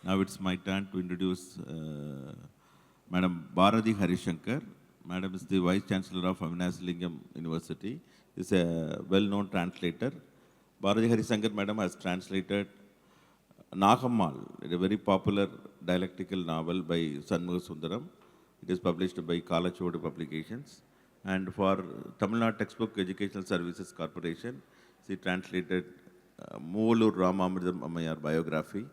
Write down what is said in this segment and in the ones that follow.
Now it's my turn to introduce Madam Bharati Harishankar. Madam is the Vice Chancellor of Avinash Lingam University. Is a well-known translator. Bharati Harishankar Madam has translated Nagammal, a very popular dialectical novel by Shanmuga Sundaram. It is published by Kalachodu Publications. And for Tamil Nadu Textbook Educational Services Corporation, she translated Moolur Ramamridam Ammayar biography.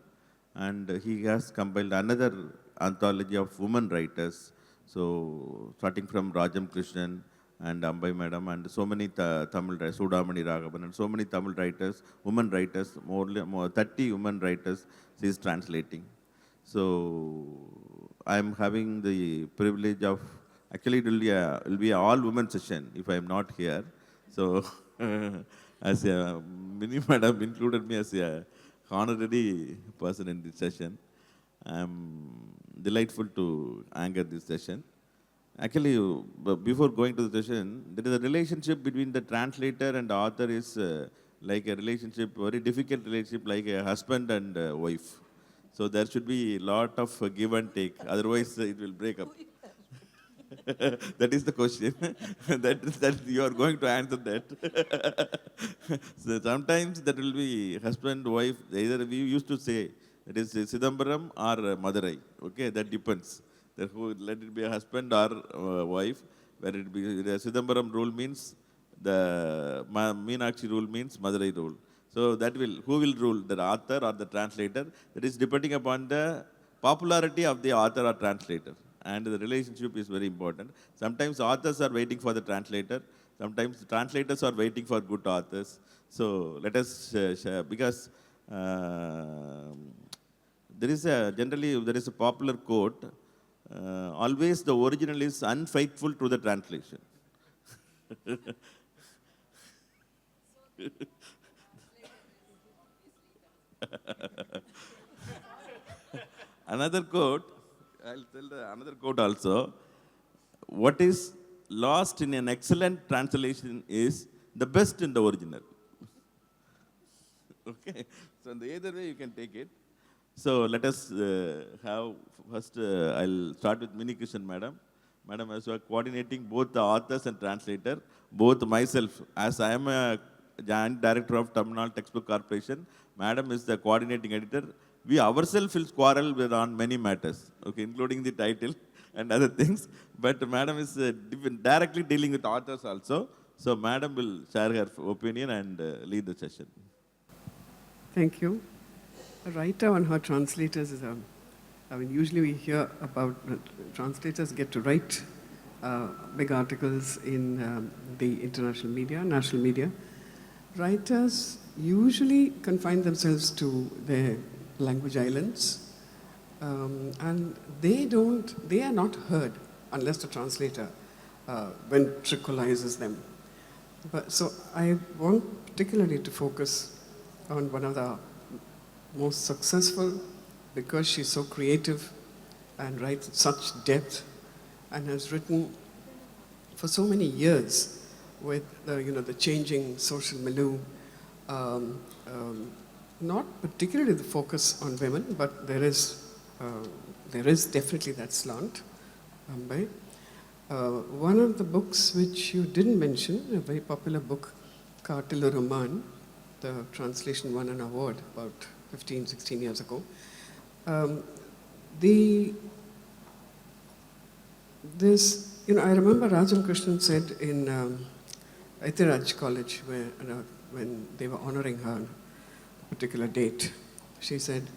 And he has compiled another anthology of women writers. So, starting from Rajam Krishnan and Ambai Madam and so many Tamil writers, Sudamani Raghavan and so many Tamil writers, women writers, more 30 women writers she is translating. So, I am having the privilege of, actually it will be an all-women session if I am not here. So, as a mini madam included me as a honorary person in this session. I am delightful to anchor this session. Actually, before going to the session, there is a relationship between the translator and the author is like a relationship, very difficult relationship, like a husband and wife. So there should be a lot of give and take, otherwise it will break up. That is the question. that you are going to answer that. So sometimes that will be husband, wife, either we used to say, that is Sidambaram or Madurai. Okay, that depends. Therefore, let it be a husband or wife. Where it be the Sidambaram rule means the Meenakshi rule means Madurai rule. So that will, who will rule, the author or the translator? That is depending upon the popularity of the author or translator. And the relationship is very important. Sometimes authors are waiting for the translator. Sometimes translators are waiting for good authors. So let us share, because generally there is a popular quote, always the original is unfaithful to the translation. Another quote, I'll tell another quote also. What is lost in an excellent translation is the best in the original. Okay, so in the either way you can take it. So let us have first. I'll start with Mini Krishnan Madam. Madam, as you are coordinating both the authors and translator, both myself, as I am a joint director of Tamil Nadu Textbook Corporation, Madam is the coordinating editor. We ourselves will quarrel with on many matters, okay, including the title and other things. But Madam is directly dealing with authors also. So Madam will share her opinion and lead the session. Thank you. A writer and her translators is usually we hear about translators get to write big articles in the international media, national media. Writers usually confine themselves to their language islands, and they are not heard unless the translator ventriculizes them. So I want particularly to focus on one of the most successful, because she's so creative and writes such depth and has written for so many years with the changing social milieu, not particularly the focus on women, but there is definitely that slant. One of the books which you didn't mention, a very popular book, Kaatilu Rahman, the translation won an award about 15, 16 years ago. I remember Rajam Krishnan said in Aitiraj College, when they were honoring her on a particular date, she said,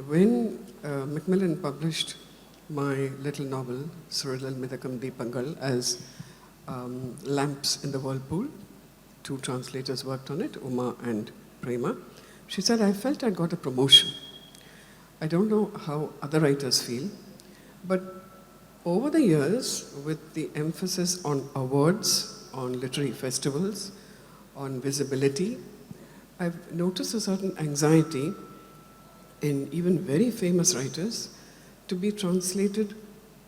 when Macmillan published my little novel, Surilal Midakam Deepangal, as Lamps in the Whirlpool, 2 translators worked on it, Uma and Prema. She said, I felt I got a promotion. I don't know how other writers feel, but over the years, with the emphasis on awards, on literary festivals, on visibility, I've noticed a certain anxiety in even very famous writers to be translated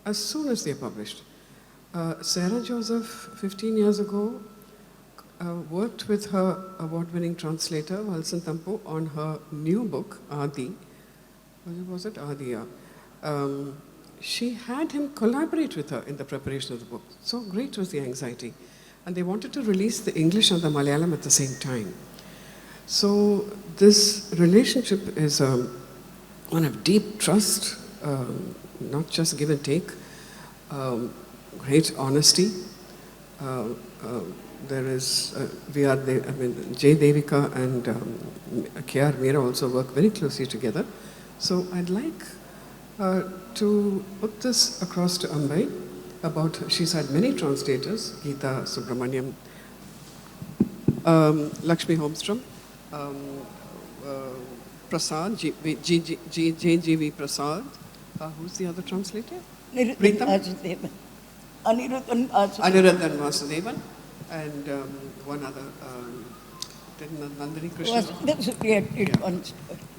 as soon as they're published. Sarah Joseph, 15 years ago, worked with her award-winning translator, Valsan Tampu, on her new book, Adi. was it Adia? She had him collaborate with her in the preparation of the book. So great was the anxiety. And they wanted to release the English and the Malayalam at the same time. So this relationship is one of deep trust, not just give and take, great honesty. There is, Jay Devika and K.R. Meera also work very closely together. So I'd like to put this across to Ambai about, she's had many translators, Geeta Subramaniam, Lakshmi Holmstrom, Prasad, J.G.V. Prasad, who's the other translator? Preetham? Anirudhan Vasudevan, and one other, Nandini Krishna.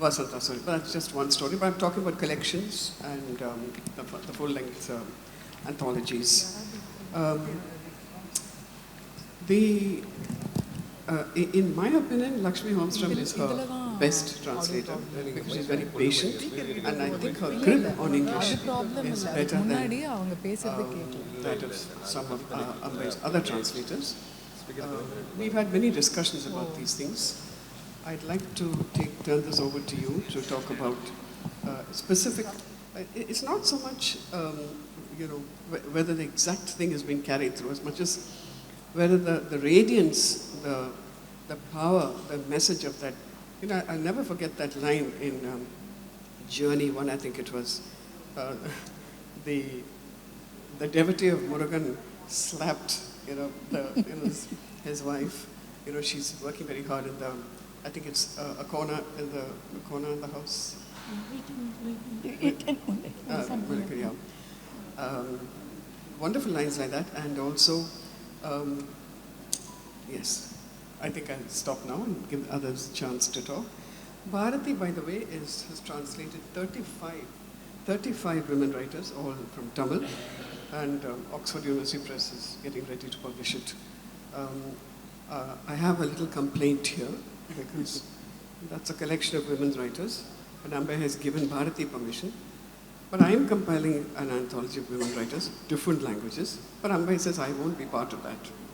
Vasanta, sorry, but that's just one story. But I'm talking about collections and the full-length anthologies. In my opinion, Lakshmi Holmstrom is her best translator because she's very patient, and I think her grip on English is better than that of some of Ambai's other translators. We've had many discussions about these things. I'd like to turn this over to you to talk about specific. It's not so much, whether the exact thing has been carried through, as much as whether the radiance, the power, the message of that. I'll never forget that line in Journey 1, I think it was. The devotee of Murugan slapped, his wife. She's working very hard in the, I think it's a corner in the house. Wonderful lines like that, and also, yes, I think I'll stop now and give others a chance to talk. Bharati, by the way, has translated 35 women writers, all from Tamil, and Oxford University Press is getting ready to publish it. I have a little complaint here, because that's a collection of women's writers, and Ambai has given Bharati permission. But I am compiling an anthology of women writers, different languages, but Ambai says I won't be part of that.